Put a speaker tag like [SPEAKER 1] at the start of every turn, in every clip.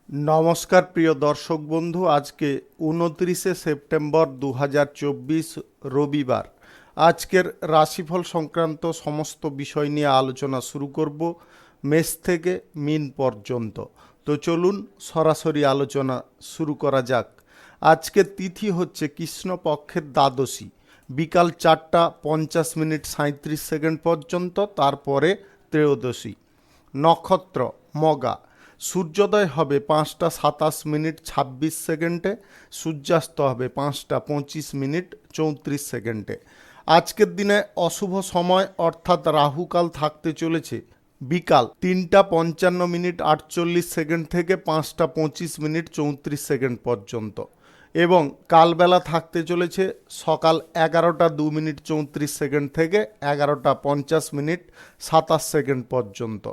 [SPEAKER 1] নমস্কার প্রিয় দর্শক বন্ধু, আজকে 29শে সেপ্টেম্বর 2024 রবিবার। আজকের রাশিফল সংক্রান্ত সমস্ত বিষয় নিয়ে আলোচনা শুরু করব মেষ থেকে মীন পর্যন্ত। তো চলুন সরাসরি আলোচনা শুরু করা যাক। আজকের তিথি হচ্ছে কৃষ্ণপক্ষের দ্বাদশী, বিকাল 4:50 পর্যন্ত, তারপরে ত্রয়োদশী। নক্ষত্র মগা। সূর্যোদয় হবে 5:27 সূর্যাস্ত হবে 5:25 আজকের দিনে অশুভ সময় অর্থাৎ রাহুকাল থাকতে চলেছে বিকাল 3:55 থেকে 5:25 পর্যন্ত, এবং কালবেলা থাকতে চলেছে সকাল 11:02 থেকে 11:50 পর্যন্ত।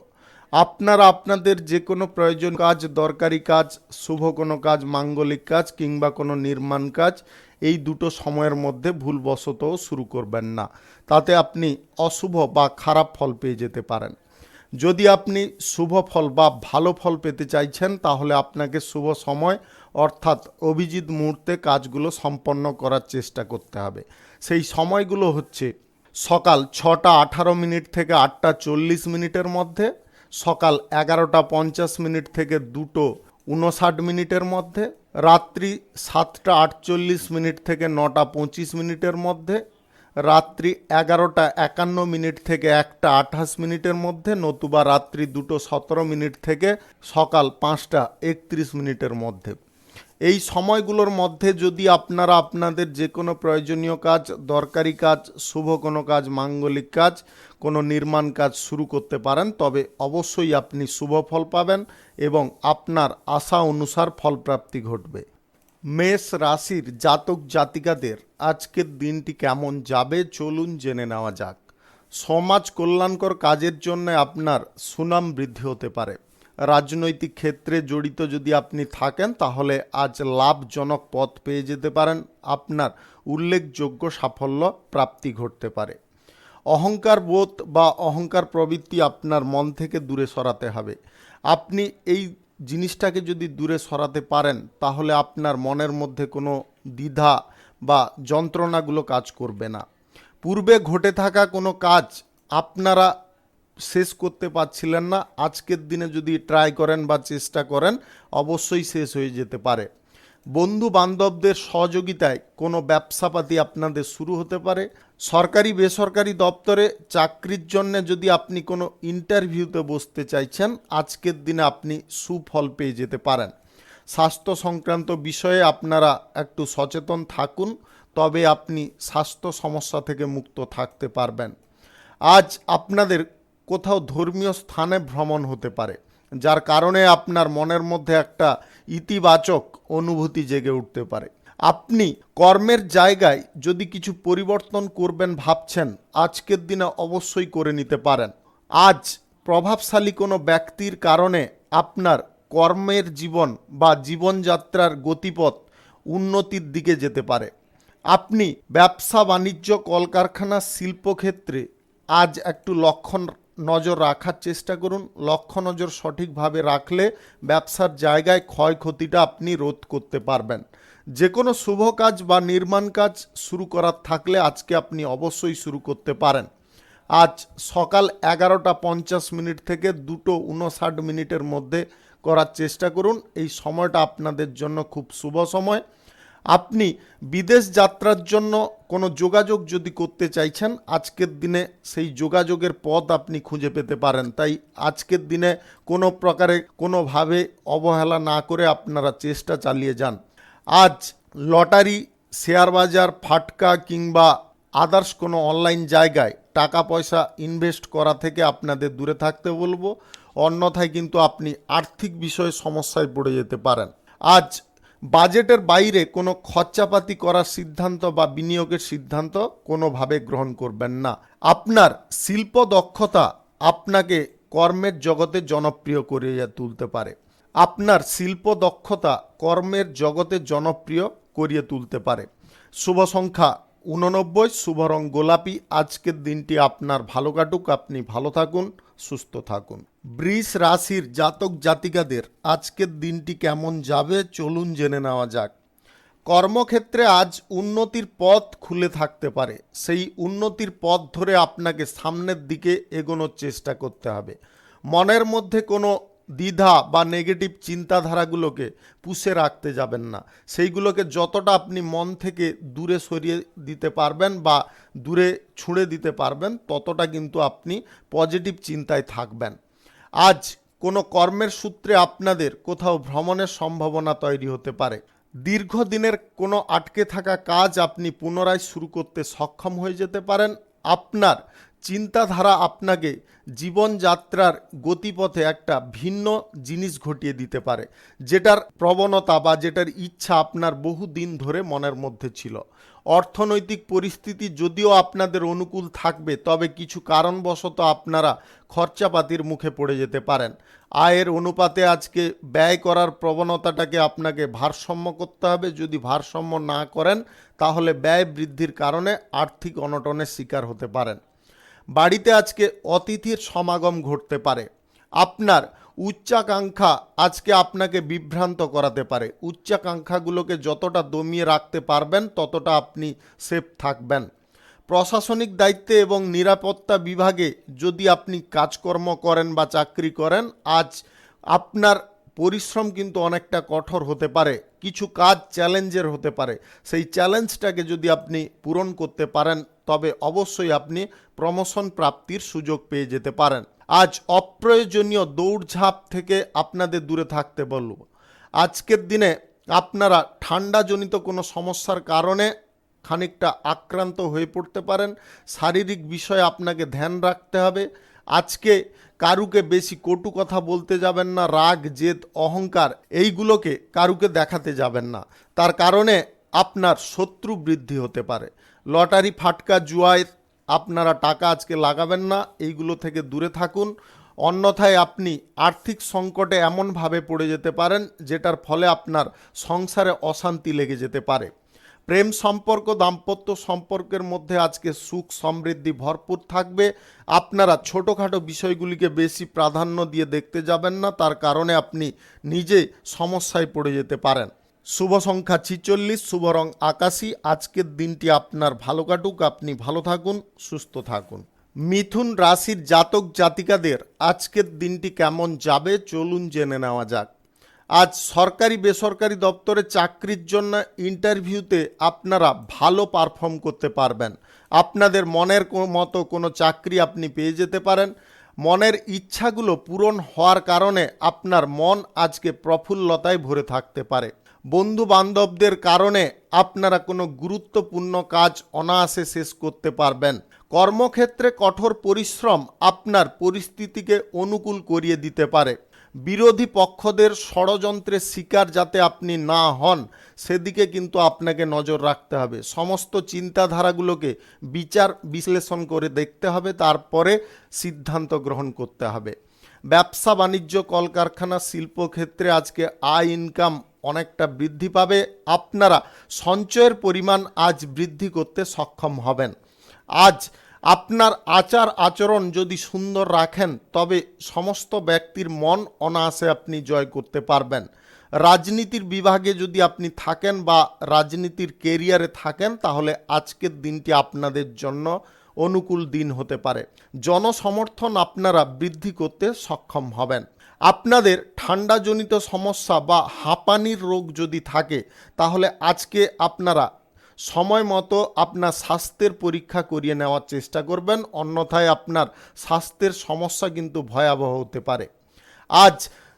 [SPEAKER 1] আপনারা আপনাদের যে কোনো প্রয়োজন কাজ, দরকারি কাজ, শুভ কোনো কাজ, মাঙ্গলিক কাজ কিংবা কোনো নির্মাণ কাজ এই দুটো সময়ের মধ্যে ভুলবশতও শুরু করবেন না, তাতে আপনি অশুভ বা খারাপ ফল পেয়ে যেতে পারেন। যদি আপনি শুভ ফল বা ভালো ফল পেতে চাইছেন তাহলে আপনাকে শুভ সময় অর্থাৎ অভিজিৎ মুহূর্তে কাজগুলো সম্পন্ন করার চেষ্টা করতে হবে। সেই সময়গুলো হচ্ছে সকাল 6:18 থেকে 8:40 মধ্যে, সকাল 11:50 থেকে 2:59 মধ্যে, রাত্রি 7:48 থেকে 9:25 মধ্যে, রাত্রি 11:51 থেকে 1:28 মধ্যে, নতুবা রাত্রি 2:17 থেকে সকাল 5:31 মধ্যে। এই সময়গুলোর মধ্যে যদি আপনারা আপনাদের যে কোনো প্রয়োজনীয় কাজ, দরকারি কাজ, শুভ কোনো কাজ, মাঙ্গলিক কাজ, কোনো নির্মাণ কাজ শুরু করতে পারেন তবে অবশ্যই আপনি শুভ ফল পাবেন এবং আপনার আশা অনুসার ফলপ্রাপ্তি ঘটবে। মেষ রাশির জাতক জাতিকাদের আজকের দিনটি কেমন যাবে চলুন জেনে নেওয়া যাক। সমাজ কল্যাণকর কাজের জন্য আপনার সুনাম বৃদ্ধি হতে পারে। রাজনৈতিক ক্ষেত্রে জড়িত যদি আপনি থাকেন তাহলে আজ লাভজনক পথ পেয়ে যেতে পারেন। আপনার উল্লেখযোগ্য সাফল্য প্রাপ্তি ঘটতে পারে। অহংকার বোধ বা অহংকার প্রবৃত্তি আপনার মন থেকে দূরে সরাতে হবে। আপনি এই জিনিসটাকে যদি দূরে সরাতে পারেন তাহলে আপনার মনের মধ্যে কোনো দ্বিধা বা যন্ত্রণাগুলো কাজ করবে না। পূর্বে ঘটে থাকা কোনো কাজ আপনারা শেষ করতে পারছিলেন না, আজকের দিনে যদি ট্রাই করেন বা চেষ্টা করেন অবশ্যই শেষ হয়ে যেতে পারে। বন্ধু বান্ধবদের সহযোগিতায় কোনো ব্যবসাপাতি আপনাদের শুরু হতে পারে। সরকারি বেসরকারি দপ্তরে চাকরির জন্য যদি আপনি কোনো ইন্টারভিউতে বসতে চাইছেন আজকের দিনে আপনি সুফল পেয়ে যেতে পারেন। স্বাস্থ্য সংক্রান্ত বিষয়ে আপনারা একটু সচেতন থাকুন, তবে আপনি স্বাস্থ্য সমস্যা থেকে মুক্ত থাকতে পারবেন। আজ আপনাদের কোথাও ধর্মীয় স্থানে ভ্রমণ হতে পারে, যার কারণে আপনার মনের মধ্যে একটা ইতিবাচক অনুভূতি জেগে উঠতে পারে। আপনি কর্মের জায়গায় যদি কিছু পরিবর্তন করবেন ভাবছেন আজকের দিনে অবশ্যই করে নিতে পারেন। আজ প্রভাবশালী কোনো ব্যক্তির কারণে আপনার কর্মের জীবন বা জীবনযাত্রার গতিপথ উন্নতির দিকে যেতে পারে। আপনি ব্যবসা বাণিজ্য, কলকারখানা, শিল্পক্ষেত্রে আজ একটু লক্ষ্য নজর রাখার চেষ্টা করুন। লক্ষ্য নজর সঠিকভাবে রাখলে ব্যবসার জায়গায় ক্ষয়ক্ষতিটা আপনি রোধ করতে পারবেন। যে কোনো শুভ কাজ বা নির্মাণ কাজ শুরু করার থাকলে আজকে আপনি অবশ্যই শুরু করতে পারেন। আজ সকাল 11:50 থেকে 2:59 মধ্যে করার চেষ্টা করুন। এই সময়টা আপনাদের জন্য খুব শুভ সময়। আপনি বিদেশ যাত্রার জন্য কোনো যোগাযোগ যদি করতে চাইছেন আজকের দিনে সেই যোগাযোগের পথ আপনি খুঁজে পেতে পারেন। তাই আজকের দিনে কোনো প্রকারে কোনোভাবে অবহেলা না করে আপনারা চেষ্টা চালিয়ে যান। আজ লটারি, শেয়ার বাজার, ফাটকা কিংবা আদার্স কোনো অনলাইন জায়গায় টাকা পয়সা ইনভেস্ট করা থেকে আপনাদের দূরে থাকতে বলবো, অন্যথায় কিন্তু আপনি আর্থিক বিষয়ে সমস্যায় পড়ে যেতে পারেন। আজ বাজেটের বাইরে কোনো খরচাপাতি করার সিদ্ধান্ত বা বিনিয়োগের সিদ্ধান্ত কোনোভাবে গ্রহণ করবেন না। আপনার শিল্প দক্ষতা আপনাকে কর্মের জগতে জনপ্রিয় করে তুলতে পারে। আপনার শিল্প দক্ষতা কর্মের জগতে জনপ্রিয় করিয়ে তুলতে পারে। শুভ সংখ্যা 89, শুভ রং গোলাপি। আজকের দিনটি আপনার ভালো কাটুক, আপনি ভালো থাকুন, সুস্থ থাকুন। বৃষ রাশির জাতক জাতিকাদের আজকের দিনটি কেমন যাবে চলুন জেনে নেওয়া যাক। কর্মক্ষেত্রে আজ উন্নতির পথ খুলে থাকতে পারে, সেই উন্নতির পথ ধরে আপনাকে সামনের দিকে এগোনোর চেষ্টা করতে হবে। মনের মধ্যে কোনো দ্বিধা বা নেগেটিভ চিন্তাধারাগুলোকে পুষে রাখতে যাবেন না, সেইগুলোকে যতটা আপনি মন থেকে দূরে সরিয়ে দিতে পারবেন বা দূরে ছুঁড়ে দিতে পারবেন ততটা কিন্তু আপনি পজিটিভ চিন্তায় থাকবেন। আজ কোনো কর্মের সূত্রে আপনাদের কোথাও ভ্রমণের সম্ভাবনা তৈরি হতে পারে। দীর্ঘদিনের কোনো আটকে থাকা কাজ আপনি পুনরায় শুরু করতে সক্ষম হয়ে যেতে পারেন। আপনার চিন্তাধারা আপনাকে জীবনযাত্রার গতিপথে একটা ভিন্ন জিনিস ঘটিয়ে দিতে পারে, যেটার প্রবণতা বা যেটার ইচ্ছা আপনার বহু দিন ধরে মনের মধ্যে ছিল। অর্থনৈতিক পরিস্থিতি যদিও আপনাদের অনুকূল থাকবে, তবে কিছু কারণবশত আপনারা খরচাপাতির মুখে পড়ে যেতে পারেন। আয়ের অনুপাতে আজকে ব্যয় করার প্রবণতাটাকে আপনাকে ভারসাম্য করতে হবে। যদি ভারসাম্য না করেন তাহলে ব্যয় বৃদ্ধির কারণে আর্থিক অনটনের শিকার হতে পারেন। বাড়িতে আজকে অতিথির সমাগম ঘটতে পারে। আপনার উচ্চাকাঙ্ক্ষা আজকে আপনাকে বিভ্রান্ত করাতে পারে। উচ্চাকাঙ্ক্ষাগুলোকে যতটা দমিয়ে রাখতে পারবেন ততটা আপনি সেফ থাকবেন। প্রশাসনিক দায়িত্বে এবং নিরাপত্তা বিভাগে যদি আপনি কাজকর্ম করেন বা চাকরি করেন, আজ আপনার পরিশ্রম কিন্তু অনেকটা কঠোর হতে পারে। কিছু কাজ চ্যালেঞ্জের হতে পারে, সেই চ্যালেঞ্জটাকে যদি আপনি পূরণ করতে পারেন তবে অবশ্যই আপনি প্রমোশন প্রাপ্তির সুযোগ পেয়ে যেতে পারেন। আজ অপ্রয়োজনীয় দৌড়ঝাঁপ থেকে আপনাদের দূরে থাকতে বলব। আজকের দিনে আপনারা ঠান্ডাজনিত কোনো সমস্যার কারণে খানিকটা আক্রান্ত হয়ে পড়তে পারেন। শারীরিক বিষয়ে আপনাকে ধ্যান রাখতে হবে। আজকে কারুকে বেশি কটু কথা বলতে যাবেন না। রাগ, জেদ, অহংকার এইগুলোকে কারুকে দেখাতে যাবেন না, তার কারণে আপনার শত্রু বৃদ্ধি হতে পারে। লটারি, ফাটকা, জুয়ায় আপনারা টাকা আজকে লাগাবেন না, এইগুলো থেকে দূরে থাকুন। অন্যথায় আপনি আর্থিক সংকটে এমনভাবে পড়ে যেতে পারেন যেটার ফলে আপনার সংসারে অশান্তি লেগে যেতে পারে। প্রেম সম্পর্ক, দাম্পত্য সম্পর্কের মধ্যে আজকে সুখ সমৃদ্ধি ভরপুর থাকবে। আপনারা ছোটোখাটো বিষয়গুলিকে বেশি প্রাধান্য দিয়ে দেখতে যাবেন না, তার কারণে আপনি নিজে সমস্যায় পড়ে যেতে পারেন। শুভ সংখ্যা 46, শুভ রং আকাশী। আজকের দিনটি আপনার ভালো কাটুক, আপনি ভালো থাকুন, সুস্থ থাকুন। মিথুন রাশির জাতক জাতিকাদের আজকের দিনটি কেমন যাবে চলুন জেনে নেওয়া যাক। আজ সরকারি বেসরকারি দপ্তরে চাকরির জন্য ইন্টারভিউতে আপনারা ভালো পারফর্ম করতে পারবেন। আপনাদের মনের মতো কোনো চাকরি আপনি পেয়ে যেতে পারেন। মনের ইচ্ছাগুলো পূরণ হওয়ার কারণে আপনার মন আজকে প্রফুল্লতায় ভরে থাকতে পারে। বন্ধু বান্ধবদের কারণে আপনারা কোনো গুরুত্বপূর্ণ কাজ অনায়াসে শেষ করতে পারবেন। কর্মক্ষেত্রে কঠোর পরিশ্রম আপনার পরিস্থিতিকে অনুকূল করিয়ে দিতে পারে। বিরোধী পক্ষদের ষড়যন্ত্রের শিকার যাতে আপনি না হন সেদিকে কিন্তু আপনাকে নজর রাখতে হবে। সমস্ত চিন্তাধারাগুলোকে বিচার বিশ্লেষণ করে দেখতে হবে, তারপরে সিদ্ধান্ত গ্রহণ করতে হবে। ব্যবসা বাণিজ্য, কলকারখানা, শিল্পক্ষেত্রে আজকে আয় ইনকাম অনেকটা বৃদ্ধি পাবে। আপনারা সঞ্চয়ের পরিমাণ আজ বৃদ্ধি করতে সক্ষম হবেন। আজ আপনার আচার আচরণ যদি সুন্দর রাখেন তবে সমস্ত ব্যক্তির মন অনায়াসে আপনি জয় করতে পারবেন। রাজনীতির বিভাগে যদি আপনি থাকেন বা রাজনীতির কেরিয়ারে থাকেন তাহলে আজকের দিনটি আপনাদের জন্য অনুকূল দিন হতে পারে। জনসমর্থন আপনারা বৃদ্ধি করতে সক্ষম হবেন। আপনাদের ঠান্ডাজনিত সমস্যা বা হাঁপানির রোগ যদি থাকে তাহলে আজকে আপনারা সময় মতো আপনার স্বাস্থ্যের পরীক্ষা করিয়ে নেওয়ার চেষ্টা করবেন, অন্যথায় আপনার স্বাস্থ্যের সমস্যা কিন্তু ভয়াবহ হতে পারে। আজ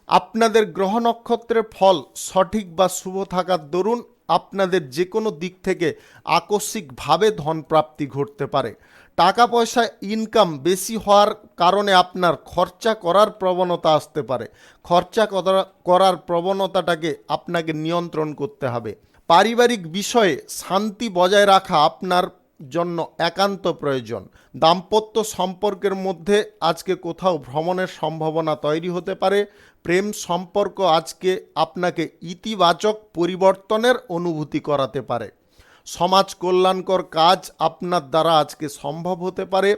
[SPEAKER 1] আপনাদের গ্রহ নক্ষত্রের ফল সঠিক বা শুভ থাকার দরুন আপনাদের যে কোনো দিক থেকে আকস্মিকভাবে ধনপ্রাপ্তি ঘটতে পারে। টাকা পয়সা ইনকাম বেশি হওয়ার কারণে আপনার খরচা করার প্রবণতা আসতে পারে। খরচা করার প্রবণতাটাকে আপনাকে নিয়ন্ত্রণ করতে হবে। পারিবারিক বিষয়ে শান্তি বজায় রাখা আপনার জন্য একান্ত প্রয়োজন। দাম্পত্য সম্পর্কের মধ্যে আজকে কোথাও ভ্রমণের সম্ভাবনা তৈরি হতে পারে। প্রেম সম্পর্ক আজকে আপনাকে ইতিবাচক পরিবর্তনের অনুভূতি করাতে পারে। সমাজ কল্যাণকর কাজ আপনার দ্বারা আজকে সম্ভব হতে পারে।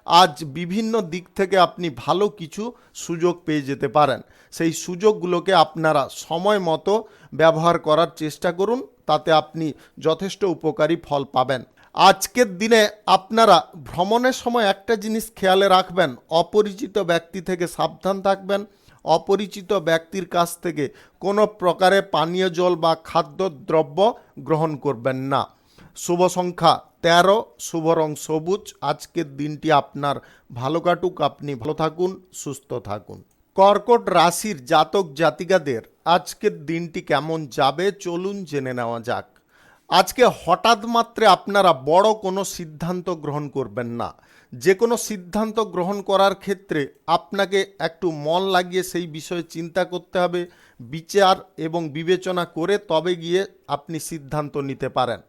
[SPEAKER 1] আজ বিভিন্ন দিক থেকে আপনি ভালো কিছু সুযোগ পেয়ে যেতে পারেন। সেই সুযোগগুলোকে আপনারা সময় মতো ব্যবহার করার চেষ্টা করুন, তাতে আপনি যথেষ্ট উপকারী ফল পাবেন। আজকের দিনে আপনারা ভ্রমণের সময় একটা জিনিস খেয়ালে রাখবেন, অপরিচিত ব্যক্তি থেকে সাবধান থাকবেন। অপরিচিত ব্যক্তির কাছ থেকে কোনো প্রকারে পানীয় জল বা খাদ্যদ্রব্য গ্রহণ করবেন না। শুভ সংখ্যা 13, শুভ রং সবুজ। আজকের দিনটি আপনার ভালো কাটুক, আপনি ভালো থাকুন, সুস্থ থাকুন। কর্কট রাশির জাতক জাতিকাদের আজকের দিনটি কেমন যাবে চলুন জেনে নেওয়া যাক। আজকে হঠাৎ মাত্রে আপনারা বড় কোনো সিদ্ধান্ত গ্রহণ করবেন না। যে কোনো সিদ্ধান্ত গ্রহণ করার ক্ষেত্রে আপনাকে একটু মন লাগিয়ে সেই বিষয়ে চিন্তা করতে হবে, বিচার এবং বিবেচনা করে তবে গিয়ে আপনি সিদ্ধান্ত নিতে পারেন।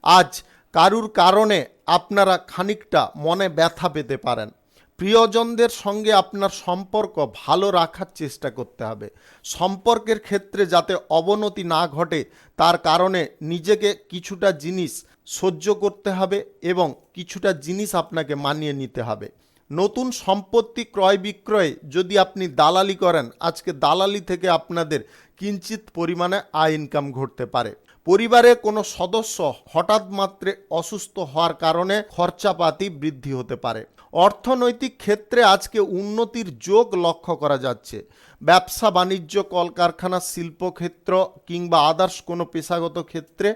[SPEAKER 1] আজ কারুর কারণে আপনারা খানিকটা মনে ব্যথা পেতে পারেন। প্রিয়জনদের সঙ্গে আপনার সম্পর্ক ভালো রাখার চেষ্টা করতে হবে। সম্পর্কের ক্ষেত্রে যাতে অবনতি না ঘটে তার কারণে নিজেকে কিছুটা জিনিস সহ্য করতে হবে এবং কিছুটা জিনিস আপনাকে মানিয়ে নিতে হবে। নতুন সম্পত্তি ক্রয় বিক্রয়ে যদি আপনি দালালি করেন, আজকে দালালি থেকে আপনাদের কিঞ্চিত পরিমাণে আয় ইনকাম ঘটতে পারে। পরিবারে কোনো সদস্য হঠাৎ মাত্রে অসুস্থ হওয়ার কারণে খরচাপাতি বৃদ্ধি হতে পারে। অর্থনৈতিক ক্ষেত্রে আজকে উন্নতির যোগ লক্ষ্য করা যাচ্ছে। ব্যবসা বাণিজ্য, কলকারখানা, শিল্পক্ষেত্র কিংবা আদার্স কোনো পেশাগত ক্ষেত্রে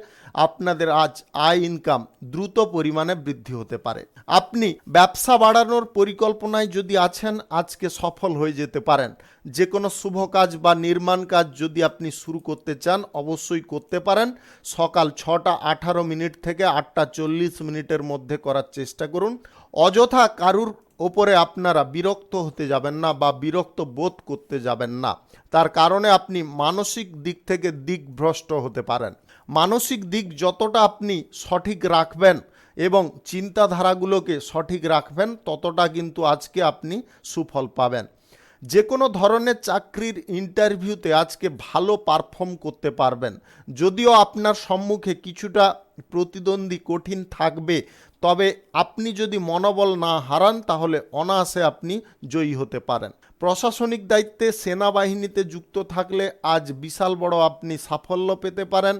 [SPEAKER 1] আপনাদের আজ আয় ইনকাম দ্রুত পরিমাণে বৃদ্ধি হতে পারে। আপনি ব্যবসা বাড়ানোর পরিকল্পনায় যদি আছেন, আজকে সফল হয়ে যেতে পারেন। যে কোনো শুভ কাজ বা নির্মাণ কাজ যদি আপনি শুরু করতে চান অবশ্যই করতে পারেন। সকাল 6:18 থেকে 8:40 মধ্যে করার চেষ্টা করুন। অযথা কারুর ওপরে আপনারা বিরক্ত হতে যাবেন না বা বিরক্ত বোধ করতে যাবেন না। তার কারণে আপনি মানসিক দিক থেকে দিকভ্রষ্ট হতে পারেন। মানসিক দিক যতটা আপনি সঠিক রাখবেন এবং চিন্তাধারাগুলোকে সঠিক রাখবেন ততটা কিন্তু আজকে আপনি সুফল পাবেন। যে কোনো ধরনের চাকরির ইন্টারভিউতে আজকে ভালো পারফর্ম করতে পারবেন। যদিও আপনার সম্মুখে কিছুটা প্রতিদ্বন্দ্বী কঠিন থাকবে, তবে আপনি যদি মনোবল না হারান তাহলে অনায়াসে আপনি জয়ী হতে পারেন। প্রশাসনিক দায়িত্বে সেনাবাহিনীতে যুক্ত থাকলে আজ বিশাল বড় আপনি সাফল্য পেতে পারেন।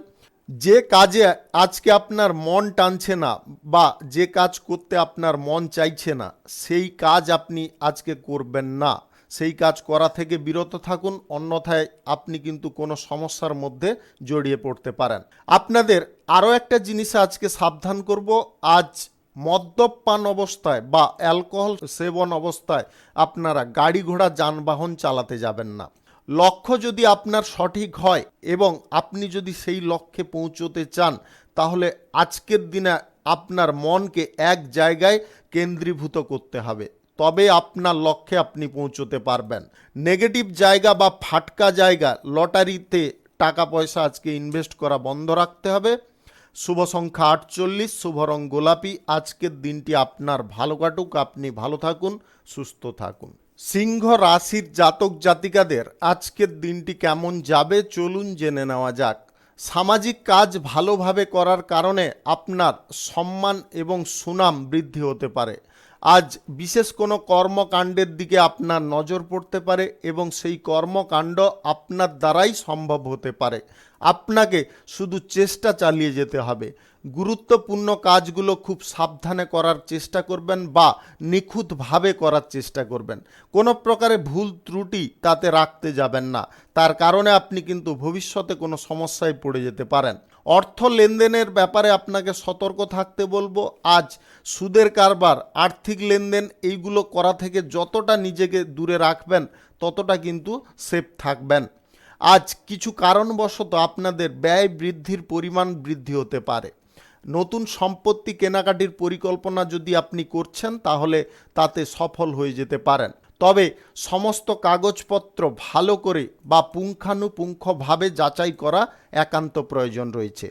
[SPEAKER 1] যে কাজে আজকে আপনার মন টানছে না বা যে কাজ করতে আপনার মন চাইছে না সেই কাজ আপনি আজকে করবেন না। সেই কাজ করা থেকে বিরত থাকুন, অন্যথায় আপনি কিন্তু কোনো সমস্যার মধ্যে জড়িয়ে পড়তে পারেন। আপনাদের আরও একটা জিনিস আজকে সাবধান করব, আজ মদ্যপান অবস্থায় বা অ্যালকোহল সেবন অবস্থায় আপনারা গাড়ি ঘোড়া যানবাহন চালাতে যাবেন না। লক্ষ্য যদি আপনার সঠিক হয় এবং আপনি যদি সেই লক্ষ্যে পৌঁছতে চান তাহলে আজকের দিনে আপনার মনকে এক জায়গায় কেন্দ্রীভূত করতে হবে, তবে আপনার লক্ষ্যে আপনি পৌঁছতে পারবেন। নেগেটিভ জায়গা বা ফাটকা জায়গা, লটারিতে টাকা পয়সা আজকে ইনভেস্ট করা বন্ধ রাখতে হবে। শুভ সংখ্যা 48, শুভ রং গোলাপি। আজকের দিনটি আপনার ভালো কাটুক, আপনি ভালো থাকুন, সুস্থ থাকুন। সিংহ রাশির জাতক জাতিকাদের আজকের দিনটি কেমন যাবে চলুন জেনে নেওয়া যাক। সামাজিক কাজ ভালোভাবে করার কারণে আপনার সম্মান এবং সুনাম বৃদ্ধি হতে পারে। আজ বিশেষ কোনো কর্মকাণ্ডের দিকে আপনার নজর পড়তে পারে এবং সেই কর্মকাণ্ড আপনার দ্বারাই সম্ভব হতে পারে। আপনাকে শুধু চেষ্টা চালিয়ে যেতে হবে। গুরুত্বপূর্ণ কাজগুলো খুব সাবধানে করার চেষ্টা করবেন বা নিখুঁতভাবে করার চেষ্টা করবেন। কোনো প্রকারে ভুল ত্রুটি তাতে রাখতে যাবেন না, তার কারণে আপনি কিন্তু ভবিষ্যতে কোনো সমস্যায় পড়ে যেতে পারেন। অর্থ লেনদেনের ব্যাপারে আপনাকে সতর্ক থাকতে বলবো। আজ সুদের কারবার, আর্থিক লেনদেন এইগুলো করা থেকে যতটা নিজেকে দূরে রাখবেন ততটা কিন্তু সেফ থাকবেন। আজ কিছু কারণবশত আপনাদের ব্যয় বৃদ্ধির পরিমাণ বৃদ্ধি হতে পারে। নতুন সম্পত্তি কেনাকাটির পরিকল্পনা যদি আপনি করছেন তাহলে তাতে সফল হয়ে যেতে পারেন, তবে সমস্ত কাগজপত্র ভালো করে বা পুঙ্খানুপুঙ্খভাবে যাচাই করা একান্ত প্রয়োজন রয়েছে।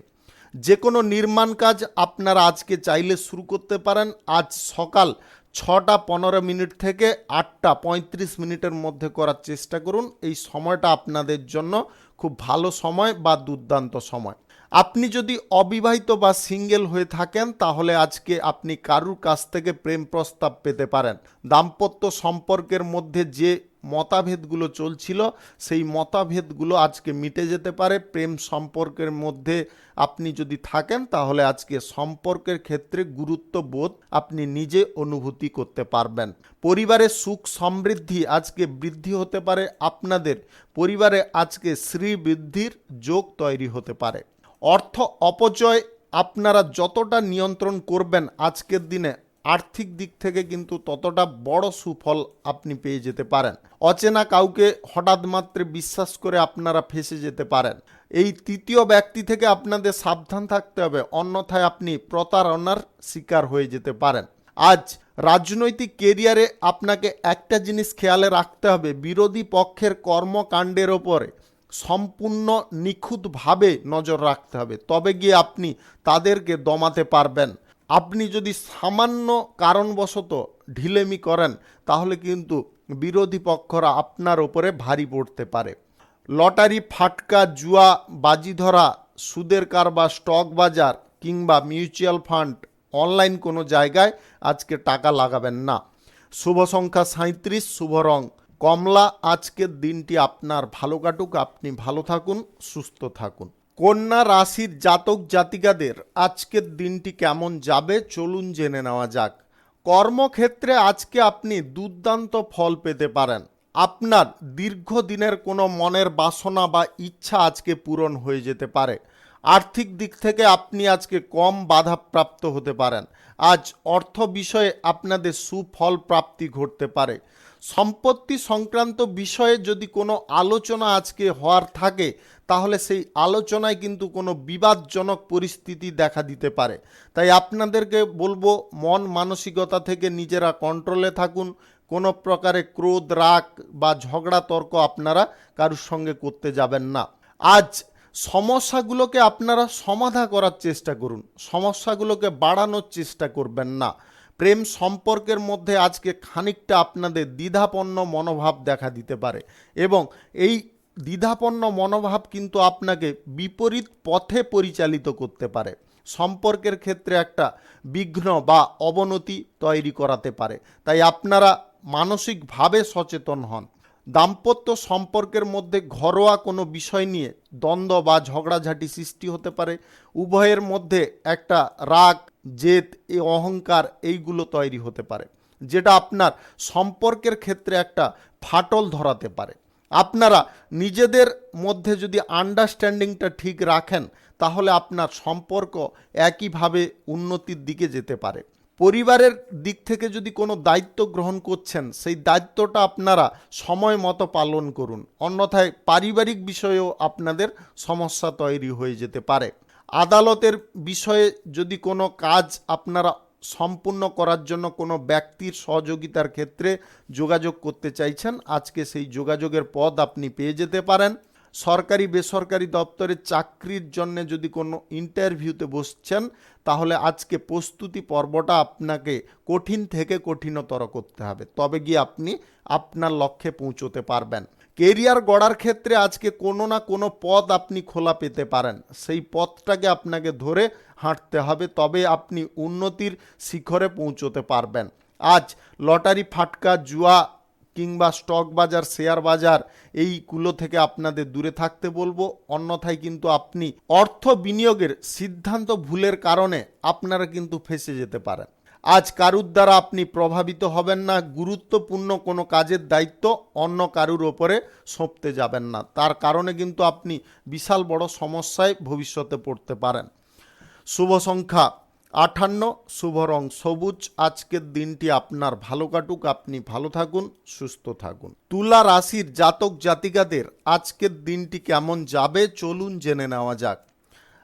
[SPEAKER 1] যে কোনো নির্মাণ কাজ আপনারা আজকে চাইলে শুরু করতে পারেন। আজ সকাল 6:15 থেকে 8:35 মধ্যে করার চেষ্টা করুন। এই সময়টা আপনাদের জন্য খুব ভালো সময় বা দুর্দান্ত সময়। আপনি যদি অবিবাহিত বা সিঙ্গেল হয়ে থাকেন তাহলে আজকে আপনি কারুর কাছ থেকে প্রেম প্রস্তাব পেতে পারেন। দাম্পত্য সম্পর্কের মধ্যে যে মতভেদগুলো চলছিল সেই মতভেদগুলো আজকে মিটে যেতে পারে। প্রেম সম্পর্কের মধ্যে আপনি যদি থাকেন তাহলে আজকে সম্পর্কের ক্ষেত্রে গুরুত্ববোধ আপনি নিজে অনুভূতি করতে পারবেন। পরিবারের সুখ সমৃদ্ধি আজকে বৃদ্ধি হতে পারে। আপনাদের পরিবারে আজকে শ্রীবৃদ্ধির যোগ তৈরি হতে পারে। অর্থ অপচয় আপনারা যতটা নিয়ন্ত্রণ করবেন আজকের দিনে আর্থিক দিক থেকে কিন্তু ততটা বড় সুফল আপনি পেয়ে যেতে পারেন। অচেনা কাউকে হঠাৎ মাত্রে বিশ্বাস করে আপনারা ফেঁসে যেতে পারেন। এই তৃতীয় ব্যক্তি থেকে আপনাদের সাবধান থাকতে হবে, অন্যথায় আপনি প্রতারণার শিকার হয়ে যেতে পারেন। আজ রাজনৈতিক কেরিয়ারে আপনাকে একটা জিনিস খেয়ালে রাখতে হবে, বিরোধী পক্ষের কর্মকাণ্ডের ওপরে সম্পূর্ণ নিখুঁতভাবে নজর রাখতে হবে, তবে গিয়ে আপনি তাদেরকে দমাতে পারবেন। আপনি যদি সামান্য কারণবশত ঢিলেমি করেন তাহলে কিন্তু বিরোধী পক্ষরা আপনার ওপরে ভারী পড়তে পারে। লটারি, ফাটকা, জুয়া, বাজি ধরা, সুদের কারবার, স্টক বাজার কিংবা মিউচুয়াল ফান্ড, অনলাইন কোনো জায়গায় আজকে টাকা লাগাবেন না। শুভ সংখ্যা 37, শুভ রং কমলা। আজকের দিনটি আপনার ভালো কাটুক, আপনি ভালো থাকুন, সুস্থ থাকুন। কন্যা রাশির জাতক জাতিকাদের আজকের দিনটি কেমন যাবে চলুন জেনে নেওয়া যাক। কর্মক্ষেত্রে আজকে আপনি দুর্দান্ত ফল পেতে পারেন। আপনার দীর্ঘদিনের কোনো মনের বাসনা বা ইচ্ছা আজকে পূরণ হয়ে যেতে পারে। আর্থিক দিক থেকে আপনি আজকে কম বাধাপ্রাপ্ত হতে পারেন। আজ অর্থ বিষয়ে আপনাদের সুফল প্রাপ্তি ঘটতে পারে। সম্পত্তি সংক্রান্ত বিষয়ে যদি কোনো আলোচনা আজকে হওয়ার থাকে তাহলে সেই আলোচনায় কিন্তু কোনো বিবাদজনক পরিস্থিতি দেখা দিতে পারে। তাই আপনাদেরকে বলবো মন মানসিকতা থেকে নিজেরা কন্ট্রোলে থাকুন। কোনো প্রকারে ক্রোধ, রাগ বা ঝগড়া তর্ক আপনারা কারোর সঙ্গে করতে যাবেন না। আজ সমস্যাগুলোকে আপনারা সমাধা করার চেষ্টা করুন, সমস্যাগুলোকে বাড়ানোর চেষ্টা করবেন না। প্রেম সম্পর্কের মধ্যে আজকে খানিকটা আপনাদের দ্বিধাপন্ন মনোভাব দেখা দিতে পারে এবং এই দ্বিধাপন্ন মনোভাব কিন্তু আপনাকে বিপরীত পথে পরিচালিত করতে পারে। সম্পর্কের ক্ষেত্রে একটা বিঘ্ন বা অবনতি তৈরি করাতে পারে। তাই আপনারা মানসিকভাবে সচেতন হন। দাম্পত্য সম্পর্কের মধ্যে ঘরোয়া কোনো বিষয় নিয়ে দ্বন্দ্ব বা ঝগড়াঝাটি সৃষ্টি হতে পারে। উভয়ের মধ্যে একটা রাগ, জেদ, এই অহংকার এইগুলো তৈরি হতে পারে, যেটা আপনার সম্পর্কের ক্ষেত্রে একটা ফাটল ধরাতে পারে। আপনারা নিজেদের মধ্যে যদি আন্ডারস্ট্যান্ডিংটা ঠিক রাখেন তাহলে আপনার সম্পর্ক একইভাবে উন্নতির দিকে যেতে পারে। পরিবারের দিক থেকে যদি কোনো দায়িত্ব গ্রহণ করছেন সেই দায়িত্বটা আপনারা সময় মতো পালন করুন, অন্যথায় পারিবারিক বিষয়েও আপনাদের সমস্যা তৈরি হয়ে যেতে পারে। আদালতের বিষয়ে যদি কোনো কাজ আপনারা সম্পূর্ণ করার জন্য কোনো ব্যক্তির সহযোগিতার ক্ষেত্রে যোগাযোগ করতে চাইছেন, আজকে সেই যোগাযোগের পদ আপনি পেয়ে যেতে পারেন। সরকারি বেসরকারি দপ্তরে চাকরির জন্য যদি কোনো ইন্টারভিউতে বসছেন তাহলে আজকে প্রস্তুতি পর্বটা আপনাকে কঠিন থেকে কঠিনতর করতে হবে, তবে গিয়ে আপনি আপনার লক্ষ্যে পৌঁছতে পারবেন। কেরিয়ার গড়ার ক্ষেত্রে আজকে কোনো না কোনো পথ আপনি খোলা পেতে পারেন, সেই পথটাকে আপনাকে ধরে হাঁটতে হবে, তবে আপনি উন্নতির শিখরে পৌঁছতে পারবেন। আজ লটারি, ফাটকা, জুয়া কিংবা স্টক বাজার, শেয়ার বাজার এইগুলো থেকে আপনাদের দূরে থাকতে বলবো, অন্যথায় কিন্তু আপনি অর্থ বিনিয়োগের সিদ্ধান্ত ভুলের কারণে আপনারা কিন্তু ফেঁসে যেতে পারেন। আজ কারুর দ্বারা আপনি প্রভাবিত হবেন না। গুরুত্বপূর্ণ কোনো কাজের দায়িত্ব অন্য কারুর ওপরে সঁপতে যাবেন না, তার কারণে কিন্তু আপনি বিশাল বড় সমস্যায় ভবিষ্যতে পড়তে পারেন। শুভ সংখ্যা 58, শুভ রং সবুজ। আজকের দিনটি আপনার ভালো কাটুক, আপনি ভালো থাকুন, সুস্থ থাকুন। তুলা রাশির জাতক জাতিকাদের আজকের দিনটি কেমন যাবে চলুন জেনে নেওয়া যাক।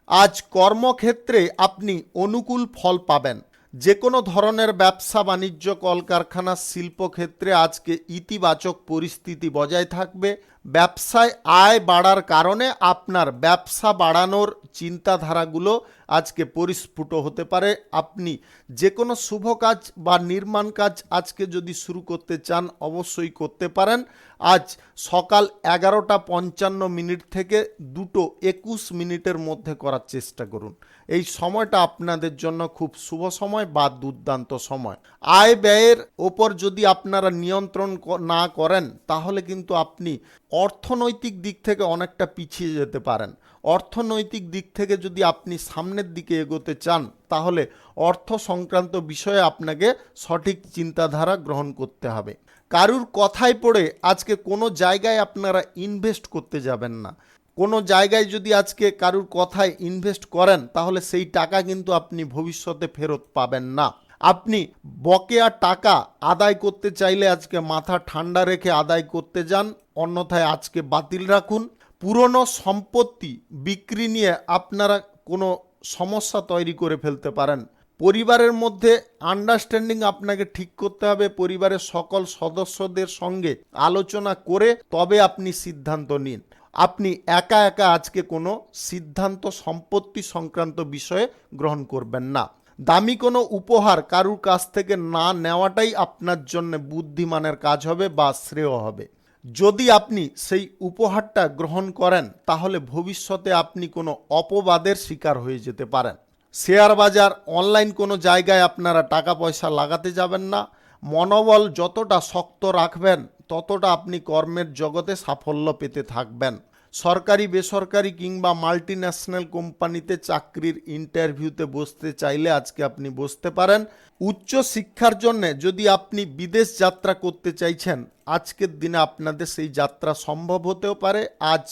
[SPEAKER 1] আজ কর্মক্ষেত্রে আপনি অনুকূল ফল পাবেন। যে কোনো ধরনের ব্যবসা বাণিজ্য, কলকারখানা, শিল্পক্ষেত্রে আজকে ইতিবাচক পরিস্থিতি বজায় থাকবে। ব্যবসায় আয় বাড়ার কারণে আপনার ব্যবসা বাড়ানোর চিন্তাধারাগুলো আজকে পরিস্ফুট হতে পারে। আপনি যে কোনো শুভ কাজ বা নির্মাণ কাজ আজকে যদি শুরু করতে চান অবশ্যই করতে পারেন। আজ সকাল 11:55 থেকে 2:21 মধ্যে করার চেষ্টা করুন। এই সময়টা আপনাদের জন্য খুব শুভ সময় বা দুর্দান্ত সময়। আয় ব্যয়ের ওপর যদি আপনারা নিয়ন্ত্রণ না করেন তাহলে কিন্তু আপনি অর্থনৈতিক দিক থেকে অনেকটা পিছিয়ে যেতে পারেন। অর্থনৈতিক দিক থেকে যদি আপনি সামনের দিকে এগোতে চান তাহলে অর্থ সংক্রান্ত বিষয়ে আপনাকে সঠিক চিন্তাধারা গ্রহণ করতে হবে। কারুর কথায় পড়ে আজকে কোনো জায়গায় আপনারা ইনভেস্ট করতে যাবেন না। কোনো জায়গায় যদি আজকে কারুর কথায় ইনভেস্ট করেন তাহলে সেই টাকা কিন্তু আপনি ভবিষ্যতে ফেরত পাবেন না। আপনি বকেয়া টাকা আদায় করতে চাইলে আজকে মাথা ঠান্ডা রেখে আদায় করতে যান, অন্যথায় আজকে বাতিল রাখুন। পুরনো সম্পত্তি বিক্রি নিয়ে আপনারা কোনো সমস্যা তৈরি করে ফেলতে পারেন। পরিবারের মধ্যে আন্ডারস্ট্যান্ডিং আপনাকে ঠিক করতে হবে। পরিবারের সকল সদস্যদের সঙ্গে আলোচনা করে তবে আপনি সিদ্ধান্ত নিন। আপনি একা একা আজকে কোনো সিদ্ধান্ত সম্পত্তি সংক্রান্ত বিষয়ে গ্রহণ করবেন না। দামি কোনো উপহার কারুর কাছ থেকে না নেওয়াটাই আপনার জন্য বুদ্ধিমানের কাজ হবে বা শ্রেয় হবে। যদি আপনি সেই উপহারটা গ্রহণ করেন তাহলে ভবিষ্যতে আপনি কোনো অপবাদের শিকার হয়ে যেতে পারেন। শেয়ার বাজার অনলাইন কোনো জায়গায় আপনারা টাকা পয়সা লাগাতে যাবেন না। মনোবল যতটা শক্ত রাখবেন ততটা আপনি কর্মের জগতে সাফল্য পেতে থাকবেন। সরকারি বেসরকারি কিংবা মাল্টি ন্যাশনাল কোম্পানিতে চাকরির ইন্টারভিউতে বসতে চাইলে আজকে আপনি বসতে পারেন। উচ্চ শিক্ষার জন্য যদি আপনি বিদেশ যাত্রা করতে চাইছেন আজকের দিনে আপনাদের সেই যাত্রা সম্ভব হতেও পারে। আজ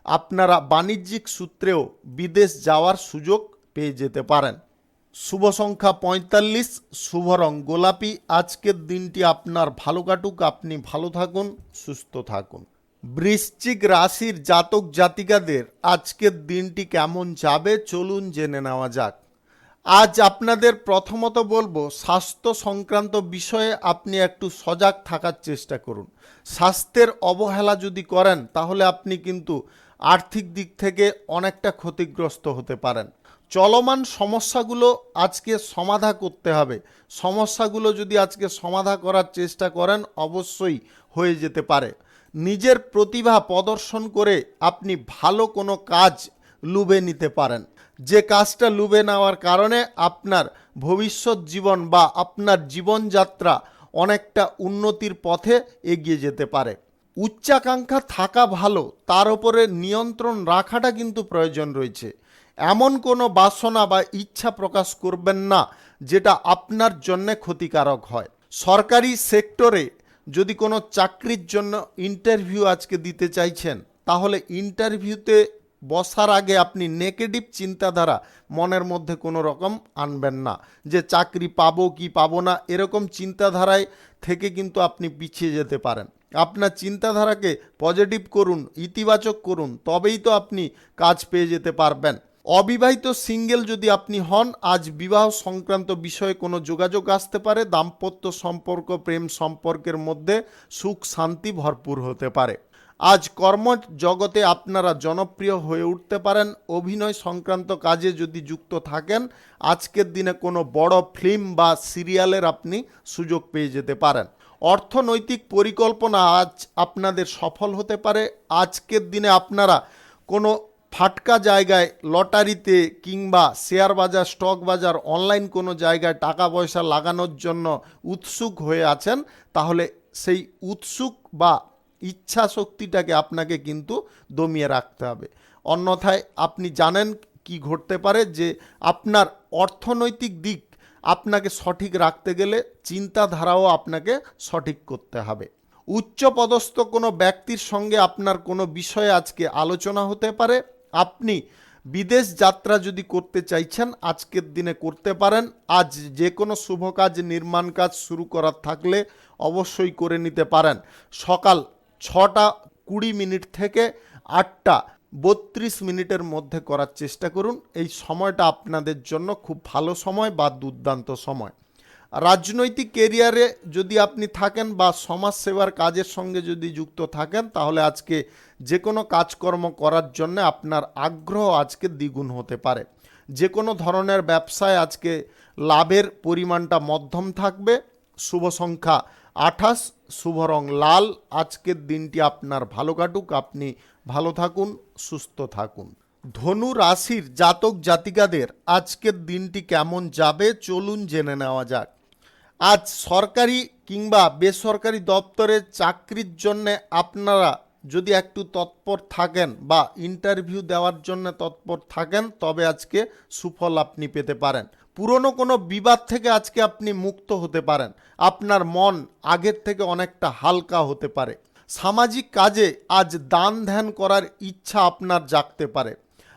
[SPEAKER 1] আপনারা বাণিজ্যিক সূত্রেও বিদেশ যাওয়ার সুযোগ পেয়ে যেতে পারেন। শুভ সংখ্যা 45, শুভ রং গোলাপি। আজকের দিনটি আপনার ভালো কাটুক, আপনি ভালো থাকুন, সুস্থ থাকুন। বৃশ্চিক রাশির জাতক জাতিকাদের আজকের দিনটি কেমন যাবে চলুন জেনে নেওয়া যাক। আজ আপনাদের প্রথমত বলবো স্বাস্থ্য সংক্রান্ত বিষয়ে আপনি একটু সজাগ থাকার চেষ্টা করুন। স্বাস্থ্যের অবহেলা যদি করেন তাহলে আপনি কিন্তু আর্থিক দিক থেকে অনেকটা ক্ষতিগ্রস্ত হতে পারেন। চলমান সমস্যাগুলো আজকে সমাধা করতে হবে। সমস্যাগুলো যদি আজকে সমাধা করার চেষ্টা করেন অবশ্যই হয়ে যেতে পারে। নিজের প্রতিভা প্রদর্শন করে আপনি ভালো কোনো কাজ লুভে নিতে পারেন। যে কাজটা লুভে নেওয়ার কারণে আপনার ভবিষ্যৎ জীবন বা আপনার জীবনযাত্রা অনেকটা উন্নতির পথে এগিয়ে যেতে পারে। উচ্চাকাঙ্ক্ষা থাকা ভালো, তার উপরে নিয়ন্ত্রণ রাখাটা কিন্তু প্রয়োজন রয়েছে। এমন কোনো বাসনা বা ইচ্ছা প্রকাশ করবেন না যেটা আপনার জন্য ক্ষতিকারক হয়। সরকারি সেক্টরে যদি কোনো চাকরির জন্য ইন্টারভিউ আজকে দিতে চাইছেন তাহলে ইন্টারভিউতে বসার আগে আপনি নেগেটিভ চিন্তাধারা মনের মধ্যে কোনো রকম আনবেন না, যে চাকরি পাবো কি পাবো না, এরকম চিন্তাধারায় থেকে কিন্তু আপনি পিছিয়ে যেতে পারেন। আপনার চিন্তাধারাকে পজিটিভ করুন, ইতিবাচক করুন, তবেই তো আপনি কাজ পেয়ে যেতে পারবেন। অবিবাহিত সিঙ্গেল যদি আপনি হন আজ বিবাহ সংক্রান্ত বিষয়ে কোনো যোগাযোগ আসতে পারে। দাম্পত্য সম্পর্ক প্রেম সম্পর্কের মধ্যে সুখ শান্তি ভরপুর হতে পারে। আজ কর্মজগতে আপনারা জনপ্রিয় হয়ে উঠতে পারেন। অভিনয় সংক্রান্ত কাজে যদি যুক্ত থাকেন আজকের দিনে কোনো বড় ফিল্ম বা সিরিয়ালের আপনি সুযোগ পেয়ে যেতে পারেন। অর্থনৈতিক পরিকল্পনা আজ আপনাদের সফল হতে পারে। আজকের দিনে আপনারা কোনো ফাটকা জায়গায় লটারিতে কিংবা শেয়ার বাজার স্টক বাজার অনলাইন কোনো জায়গায় টাকা পয়সা লাগানোর জন্য উৎসুক হয়ে আছেন তাহলে সেই উৎসুক বা ইচ্ছা শক্তিটাকে আপনাকে কিন্তু দমিয়ে রাখতে হবে। অন্যথায় আপনি জানেন কি ঘটতে পারে, যে আপনার অর্থনৈতিক দিক আপনাকে সঠিক রাখতে গেলে চিন্তাধারাও আপনাকে সঠিক করতে হবে। উচ্চপদস্থ কোনো ব্যক্তির সঙ্গে আপনার কোনো বিষয়ে আজকে আলোচনা হতে পারে। আপনি বিদেশ যাত্রা যদি করতে চাইছেন আজকের দিনে করতে পারেন। আজ যে কোনো শুভ কাজ নির্মাণ কাজ শুরু করার থাকলে অবশ্যই করে নিতে পারেন। সকাল 6:20 থেকে 8:32 মধ্যে করার চেষ্টা করুন। এই সময়টা আপনাদের জন্য খুব ভালো সময় বা দুর্দান্ত সময়। রাজনৈতিক কেরিয়ারে যদি আপনি থাকেন বা সমাজ সেবার কাজের সঙ্গে যদি যুক্ত থাকেন, তাহলে আজকে যে কোনো কাজকর্ম করার জন্য আপনার আগ্রহ আজকে দ্বিগুণ হতে পারে। যে কোনো ধরনের ব্যবসায় আজকে লাভের পরিমাণটা মধ্যম থাকবে। শুভ সংখ্যা 28, শুভ রং লাল। আজকের দিনটি আপনার ভালো কাটুক, আপনি ভালো থাকুন, সুস্থ থাকুন। ধনু রাশির জাতক জাতিকাদের আজকের দিনটি কেমন যাবে চলুন জেনে নেওয়া যাক। আজ সরকারি কিংবা বেসরকারি দপ্তরে চাকরির জন্যে আপনারা যদি একটু তৎপর থাকেন বা ইন্টারভিউ দেওয়ার জন্য তৎপর থাকেন, তবে আজকে সুফল আপনি পেতে পারেন। পুরনো কোনো বিবাদ থেকে আজকে আপনি মুক্ত হতে পারেন। আপনার মন আগের থেকে অনেকটা হালকা হতে পারে। সামাজিক কাজে আজ দান ধ্যান করার ইচ্ছা আপনার জাগতে পারে।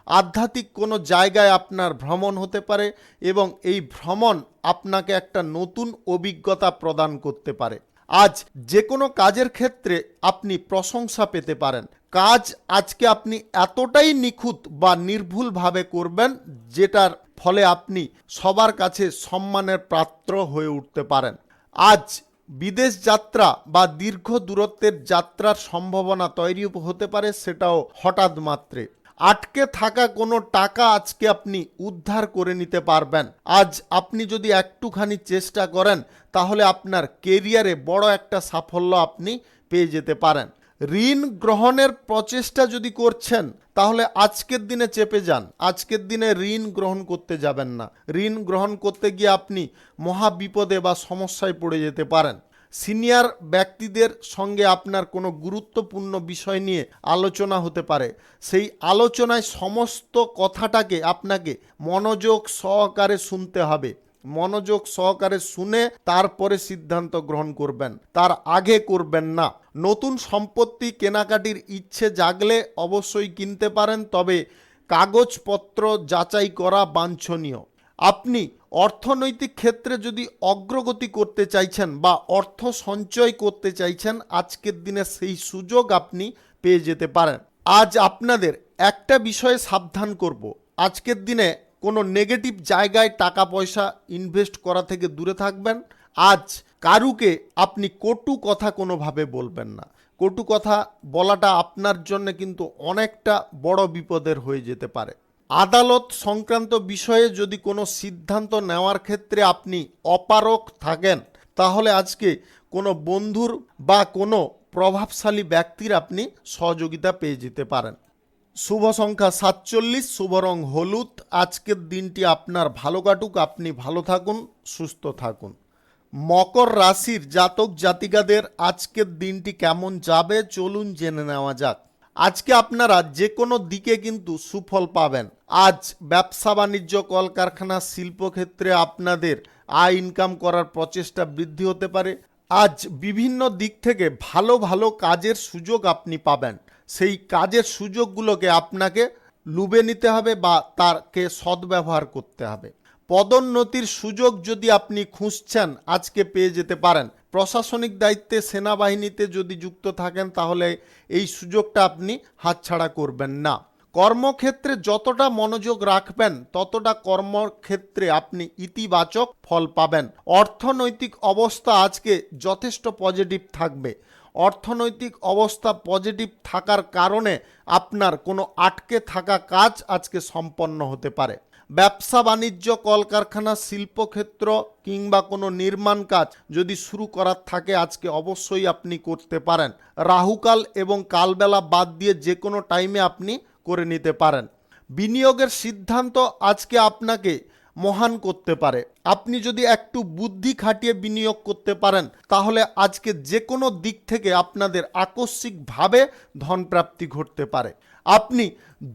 [SPEAKER 1] আধ্যাত্মিক কোনো জায়গায় আপনার ভ্রমণ হতে পারে এবং এই ভ্রমণ আপনাকে একটা নতুন অভিজ্ঞতা প্রদান করতে পারে। আজ যে কোনো কাজের ক্ষেত্রে আপনি প্রশংসা পেতে পারেন। কাজ আজকে আপনি এতটাই নিখুঁত বা নির্ভুলভাবে করবেন, যেটার ফলে আপনি সবার কাছে সম্মানের পাত্র হয়ে উঠতে পারেন। আজ বিদেশ যাত্রা বা দীর্ঘ দূরত্বের যাত্রার সম্ভাবনা তৈরি হতে পারে, সেটাও হঠাৎ মাত্রে। আটকে থাকা কোনো টাকা আজকে আপনি উদ্ধার করে নিতে পারবেন। আজ আপনি যদি একটুখানি চেষ্টা করেন, তাহলে আপনার কেরিয়ারে বড় একটা সাফল্য আপনি পেয়ে যেতে পারেন। ঋণ গ্রহণের প্রচেষ্টা যদি করছেন, তাহলে আজকের দিনে চেপে যান। আজকের দিনে ঋণ গ্রহণ করতে যাবেন না। ঋণ গ্রহণ করতে গিয়ে আপনি মহা বিপদে বা সমস্যায় পড়ে যেতে পারেন। সিনিয়র ব্যক্তিদের সঙ্গে আপনার কোনো গুরুত্বপূর্ণ বিষয় নিয়ে আলোচনা হতে পারে। সেই আলোচনায় সমস্ত কথাটাকে আপনাকে মনোযোগ সহকারে শুনতে হবে। মনোযোগ সহকারে শুনে তারপরে সিদ্ধান্ত গ্রহণ করবেন, তার আগে করবেন না। নতুন সম্পত্তি কেনাকাটির ইচ্ছে জাগলে অবশ্যই কিনতে পারেন, তবে কাগজপত্র যাচাই করা বাঞ্ছনীয়। আপনি অর্থনৈতিক ক্ষেত্রে যদি অগ্রগতি করতে চাইছেন বা অর্থ সঞ্চয় করতে চাইছেন, আজকের দিনে সেই সুযোগ আপনি পেয়ে যেতে পারেন। আজ আপনাদের একটা বিষয়ে সাবধান করব, আজকের দিনে কোনো নেগেটিভ জায়গায় টাকা পয়সা ইনভেস্ট করা থেকে দূরে থাকবেন। আজ কারুকে আপনি কটু কথা কোনোভাবে বলবেন না। কটু কথা বলাটা আপনার জন্য কিন্তু অনেকটা বড় বিপদের হয়ে যেতে পারে। আদালত সংক্রান্ত বিষয়ে যদি কোনো সিদ্ধান্ত নেওয়ার ক্ষেত্রে আপনি অপারগ থাকেন, তাহলে আজকে কোনো বন্ধুর বা কোনো প্রভাবশালী ব্যক্তির আপনি সহযোগিতা পেয়ে যেতে পারেন। শুভ সংখ্যা 47, শুভ রং হলুদ। আজকের দিনটি আপনার ভালো কাটুক, আপনি ভালো থাকুন, সুস্থ থাকুন। মকর রাশির জাতক জাতিকাদের আজকের দিনটি কেমন যাবে চলুন জেনে নেওয়া যাক। আজকে আপনারা যে কোনো দিকে কিন্তু সুফল পাবেন। আজ ব্যবসা বাণিজ্য, কলকারখানা, শিল্পক্ষেত্রে আপনাদের আয় ইনকাম করার প্রচেষ্টা বৃদ্ধি হতে পারে। আজ বিভিন্ন দিক থেকে ভালো ভালো কাজের সুযোগ আপনি পাবেন। সেই কাজের সুযোগগুলোকে আপনাকে লুবে নিতে হবে বা তাকে সদ্ব্যবহার করতে হবে। পদোন্নতির সুযোগ যদি আপনি খুঁজছেন, আজকে পেয়ে যেতে পারেন। প্রশাসনিক দায়িত্বে, সেনাবাহিনীতে যদি যুক্ত থাকেন, তাহলে এই সুযোগটা আপনি হাতছাড়া করবেন না। কর্মক্ষেত্রে যতটা মনোযোগ রাখবেন, ততটা কর্মক্ষেত্রে আপনি ইতিবাচক ফল পাবেন। অর্থনৈতিক অবস্থা আজকে যথেষ্ট পজিটিভ থাকবে। অর্থনৈতিক অবস্থা পজিটিভ থাকার কারণে আপনার কোনো আটকে থাকা কাজ আজকে সম্পন্ন হতে পারে। ব্যবসা বাণিজ্য, কলকারখানা, শিল্পক্ষেত্র কিংবা কোনো নির্মাণ কাজ যদি শুরু করার থাকে, আজকে অবশ্যই আপনি করতে পারেন। রাহুকাল এবং কালবেলা বাদ দিয়ে যে কোনো টাইমে আপনি করে নিতে পারেন। বিনিয়োগের সিদ্ধান্ত আজকে আপনাকে মহান করতে পারে। আপনি যদি একটু বুদ্ধি খাটিয়ে বিনিয়োগ করতে পারেন, তাহলে আজকে যে কোনো দিক থেকে আপনাদের আকস্মিকভাবে ধনপ্রাপ্তি ঘটতে পারে। আপনি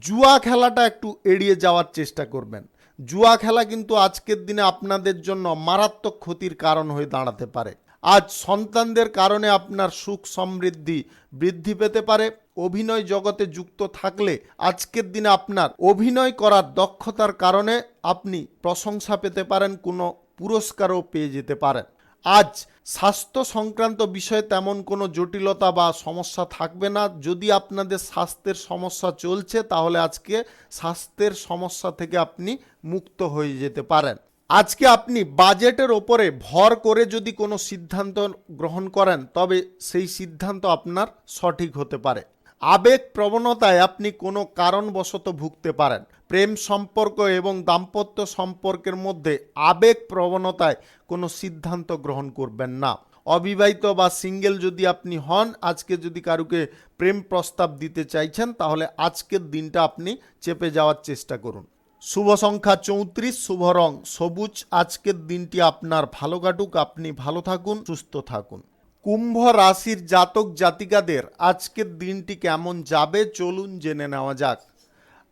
[SPEAKER 1] জুয়া খেলাটা একটু এড়িয়ে যাওয়ার চেষ্টা করবেন। জুয়া খেলা কিন্তু আজকের দিনে আপনাদের জন্য মারাত্মক ক্ষতির কারণ হয়ে দাঁড়াতে পারে। আজ সন্তানদের কারণে আপনার সুখ সমৃদ্ধি বৃদ্ধি পেতে পারে। অভিনয় জগতে যুক্ত থাকলে আজকের দিনে আপনার অভিনয় করার দক্ষতার কারণে আপনি প্রশংসা পেতে পারেন, কোনো পুরস্কারও পেয়ে যেতে পারেন। আজ স্বাস্থ্য সংক্রান্ত বিষয়ে তেমন কোনো জটিলতা বা সমস্যা থাকবে না। যদি আপনাদের স্বাস্থ্যের সমস্যা চলছে, তাহলে আজকে স্বাস্থ্যের সমস্যা থেকে আপনি মুক্ত হয়ে যেতে পারেন। আজকে আপনি বাজেটের ওপরে ভর করে যদি কোনো সিদ্ধান্ত গ্রহণ করেন তবে সেই সিদ্ধান্ত আপনার সঠিক হতে পারে। আবেগ প্রবণতায় আপনি কোনো কারণবশত ভুগতে পারেন। প্রেম সম্পর্ক এবং দাম্পত্য সম্পর্কের মধ্যে আবেগ প্রবণতায় কোনো সিদ্ধান্ত গ্রহণ করবেন না। অবিবাহিত বা সিঙ্গেল যদি আপনি হন, আজকে যদি কারুকে প্রেম প্রস্তাব দিতে চাইছেন তাহলে আজকের দিনটা আপনি চেপে যাওয়ার চেষ্টা করুন। শুভ সংখ্যা 34, শুভ রং সবুজ। আজকের দিনটি আপনার ভালো কাটুক, আপনি ভালো থাকুন, সুস্থ থাকুন। কুম্ভ রাশির জাতক জাতিকাদের আজকের দিনটি কেমন যাবে চলুন জেনে নেওয়া যাক।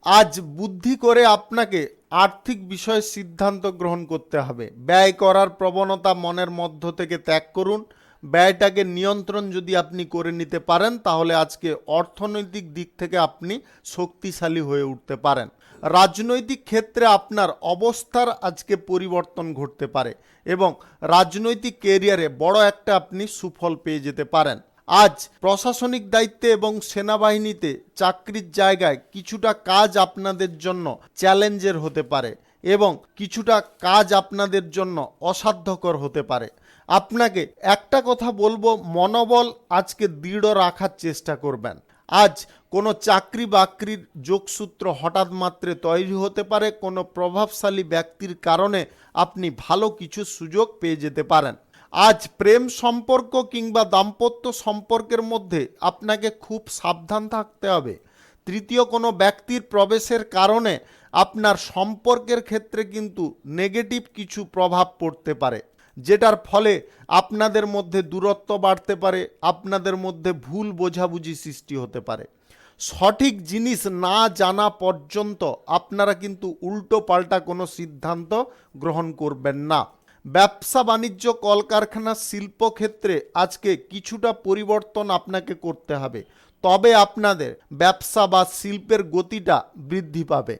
[SPEAKER 1] আজ বুদ্ধি করে আপনাকে আর্থিক বিষয়ে সিদ্ধান্ত গ্রহণ করতে হবে। ব্যয় করার প্রবণতা মনের মধ্য থেকে ত্যাগ করুন। ব্যয়টাকে নিয়ন্ত্রণ যদি আপনি করে নিতে পারেন তাহলে আজকে অর্থনৈতিক দিক থেকে আপনি শক্তিশালী হয়ে উঠতে পারেন। রাজনৈতিক ক্ষেত্রে আপনার অবস্থার আজকে পরিবর্তন ঘটতে পারে এবং রাজনৈতিক ক্যারিয়ারে বড় একটা আপনি সুফল পেয়ে যেতে পারেন। আজ প্রশাসনিক দায়িত্বে এবং সেনাবাহিনীতে চাকরির জায়গায় কিছুটা কাজ আপনাদের জন্য চ্যালেঞ্জের হতে পারে এবং কিছুটা কাজ আপনাদের জন্য অসাধ্যকর হতে পারে। আপনাকে একটা কথা বলবো, মনোবল আজকে দৃঢ় রাখার চেষ্টা করবেন। আজ কোনো চাকরি বাকরির যোগসূত্র হঠাৎ মাত্রে তৈরি হতে পারে। কোনো প্রভাবশালী ব্যক্তির কারণে আপনি ভালো কিছু সুযোগ পেয়ে যেতে পারেন। আজ প্রেম সম্পর্ক কিংবা দাম্পত্য সম্পর্কের মধ্যে আপনাকে খুব সাবধান থাকতে হবে। তৃতীয় কোনো ব্যক্তির প্রবেশের কারণে আপনার সম্পর্কের ক্ষেত্রে কিন্তু নেগেটিভ কিছু প্রভাব পড়তে পারে, যেটার ফলে আপনাদের মধ্যে দূরত্ব বাড়তে পারে, আপনাদের মধ্যে ভুল বোঝাবুঝি সৃষ্টি হতে পারে। সঠিক জিনিস না জানা পর্যন্ত আপনারা কিন্তু উল্টো পাল্টা কোনো সিদ্ধান্ত গ্রহণ করবেন না। ব্যবসা বাণিজ্য কলকারখানা শিল্পক্ষেত্রে আজকে কিছুটা পরিবর্তন আপনাকে করতে হবে, তবে আপনাদের ব্যবসা বা শিল্পের গতিটা বৃদ্ধি পাবে।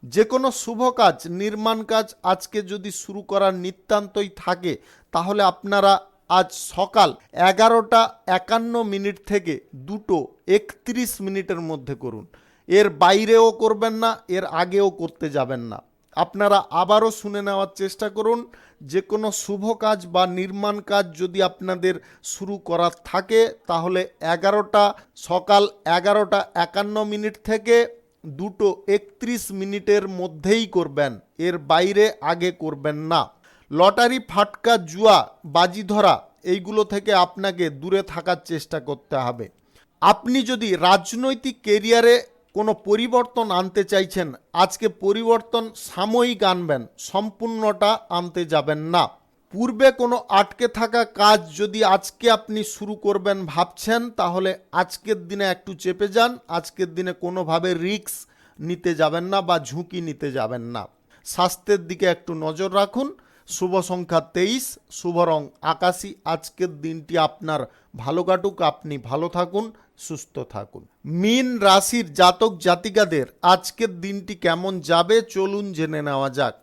[SPEAKER 1] যে কোনো শুভ কাজ, নির্মাণ কাজ আজকে যদি শুরু করার নিতান্তই থাকে তাহলে আপনারা আজ সকাল 11:51 থেকে 2:31 মধ্যে করুন। এর বাইরেও করবেন না, এর আগেও করতে যাবেন না। আপনারা আবারও শুনে নেওয়ার চেষ্টা করুন। যে কোনো শুভ কাজ বা নির্মাণ কাজ যদি আপনাদের শুরু করার থাকে তাহলে সকাল 11:51 থেকে 2:31 মধ্যেই করবেন, এর বাইরে আগে করবেন না। লটারি, ফাটকা, জুয়া, বাজি ধরা এইগুলো থেকে আপনাকে দূরে থাকার চেষ্টা করতে হবে। আপনি যদি রাজনৈতিক ক্যারিয়ারে কোনো পরিবর্তন আনতে চাইছেন, আজকে পরিবর্তন সাময়িক আনবেন, সম্পূর্ণটা আনতে যাবেন না। পূর্বে কোনো আটকে থাকা কাজ যদি আজকে আপনি শুরু করবেন ভাবছেন তাহলে আজকের দিনে একটু চেপে যান। আজকের দিনে কোনোভাবে রিস্ক নিতে যাবেন না বা ঝুঁকি নিতে যাবেন না। স্বাস্থ্যের দিকে একটু নজর রাখুন। শুভ সংখ্যা 23, শুভ রং আকাশী। আজকের দিনটি আপনার ভালো কাটুক, আপনি ভালো থাকুন, সুস্থ থাকুন। মীন রাশির জাতক জাতিকাদের আজকের দিনটি কেমন যাবে চলুন জেনে নেওয়া যাক।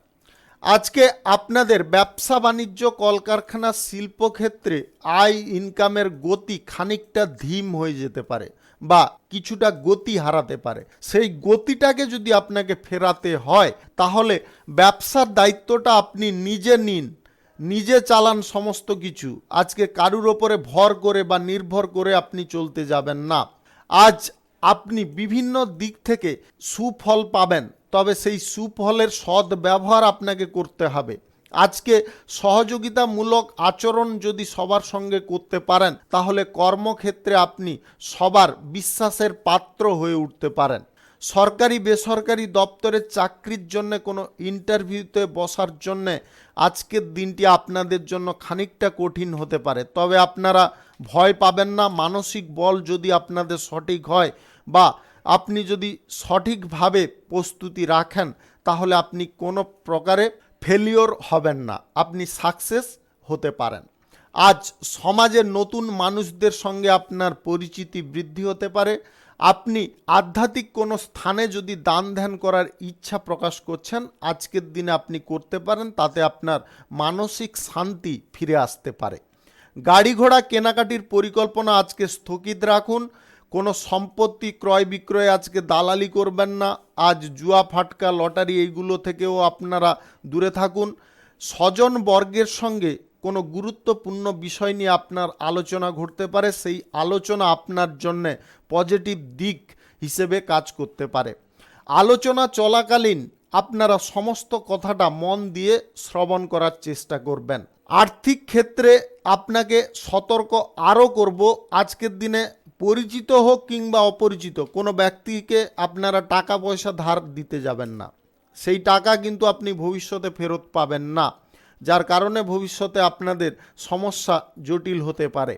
[SPEAKER 1] আজকে আপনাদের ব্যবসা বাণিজ্য কলকারখানা শিল্পক্ষেত্রে আয় ইনকামের গতি খানিকটা ধীম হয়ে যেতে পারে বা কিছুটা গতি হারাতে পারে। সেই গতিটাকে যদি আপনাকে ফেরাতে হয় তাহলে ব্যবসার দায়িত্বটা আপনি নিজে নিন, নিজে চালান সমস্ত কিছু। আজকে কারুর ওপরে ভর করে বা নির্ভর করে আপনি চলতে যাবেন না। আজ আপনি বিভিন্ন দিক থেকে সুফল পাবেন, তবে সেই সুফলের সৎ ব্যবহার আপনাকে করতে হবে। আজকে সহযোগিতামূলক আচরণ যদি সবার সঙ্গে করতে পারেন তাহলে কর্মক্ষেত্রে আপনি সবার বিশ্বাসের পাত্র হয়ে উঠতে পারেন। সরকারি বেসরকারি দপ্তরের চাকরির জন্য কোনো ইন্টারভিউতে বসার জন্যে আজকের দিনটি আপনাদের জন্য খানিকটা কঠিন হতে পারে, তবে আপনারা ভয় পাবেন না। মানসিক বল যদি আপনাদের সঠিক হয় বা আপনি যদি সঠিকভাবে প্রস্তুতি রাখেন তাহলে আপনি কোনো প্রকারে ফেলিওর হবেন না, আপনি সাকসেস হতে পারেন। আজ সমাজের নতুন মানুষদের সঙ্গে আপনার পরিচিতি বৃদ্ধি হতে পারে। আপনি আধ্যাত্মিক কোনো স্থানে যদি দান ধ্যান করার ইচ্ছা প্রকাশ করছেন আজকের দিনে আপনি করতে পারেন, তাতে আপনার মানসিক শান্তি ফিরে আসতে পারে। গাড়ি ঘোড়া কেনাকাটির পরিকল্পনা আজকে স্থগিত রাখুন। কোনো সম্পত্তি ক্রয় বিক্রয় আজকে দালালি করবেন না। আজ জুয়া, ফাটকা, লটারি এইগুলো থেকেও আপনারা দূরে থাকুন। স্বজন বর্গের সঙ্গে কোনো গুরুত্বপূর্ণ বিষয় নিয়ে আপনার আলোচনা ঘটতে পারে, সেই আলোচনা আপনার জন্যে পজিটিভ দিক হিসেবে কাজ করতে পারে। আলোচনা চলাকালীন আপনারা সমস্ত কথাটা মন দিয়ে শ্রবণ করার চেষ্টা করবেন। আর্থিক ক্ষেত্রে আপনাকে সতর্ক আরও করব, আজকের দিনে পরিচিত হোক কিংবা অপরিচিত কোনো ব্যক্তিকে আপনারা টাকা পয়সা ধার দিতে যাবেন না। সেই টাকা কিন্তু আপনি ভবিষ্যতে ফেরত পাবেন না, যার কারণে ভবিষ্যতে আপনাদের সমস্যা জটিল হতে পারে।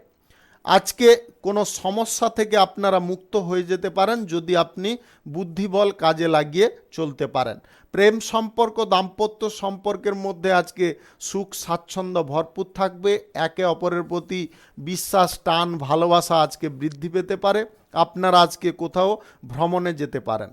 [SPEAKER 1] আজকে কোনো সমস্যা থেকে আপনারা মুক্ত হয়ে যেতে পারেন যদি আপনি বুদ্ধিবল কাজে লাগিয়ে চলতে পারেন। প্রেম সম্পর্ক, দাম্পত্য সম্পর্কের মধ্যে আজকে সুখ স্বাচ্ছন্দ্য ভরপুর থাকবে। একে অপরের প্রতি বিশ্বাস, টান, ভালোবাসা আজকে বৃদ্ধি পেতে পারে। আপনারা আজকে কোথাও ভ্রমণে যেতে পারেন।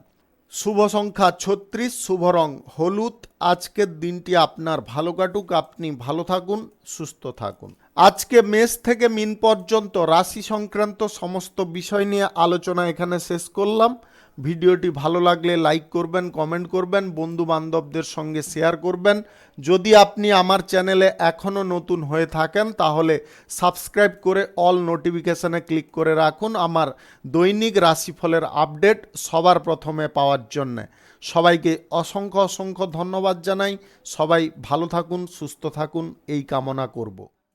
[SPEAKER 1] শুভ সংখ্যা 36, শুভ রং হলুদ। আজকের দিনটি আপনার ভালো কাটুক, আপনি ভালো থাকুন, সুস্থ থাকুন। আজকে মেষ থেকে মীন পর্যন্ত রাশি সংক্রান্ত সমস্ত বিষয় নিয়ে আলোচনা এখানে শেষ করলাম। ভিডিওটি ভালো লাগলে লাইক করবেন, কমেন্ট করবেন, বন্ধু বান্ধবদের সঙ্গে শেয়ার করবেন। যদি আপনি আমার চ্যানেলে এখনও নতুন হয়ে থাকেন তাহলে সাবস্ক্রাইব করে অল নোটিফিকেশানে ক্লিক করে রাখুন আমার দৈনিক রাশিফলের আপডেট সবার প্রথমে পাওয়ার জন্যে। সবাইকে অসংখ্য অসংখ্য ধন্যবাদ জানাই। সবাই ভালো থাকুন, সুস্থ থাকুন এই কামনা করব।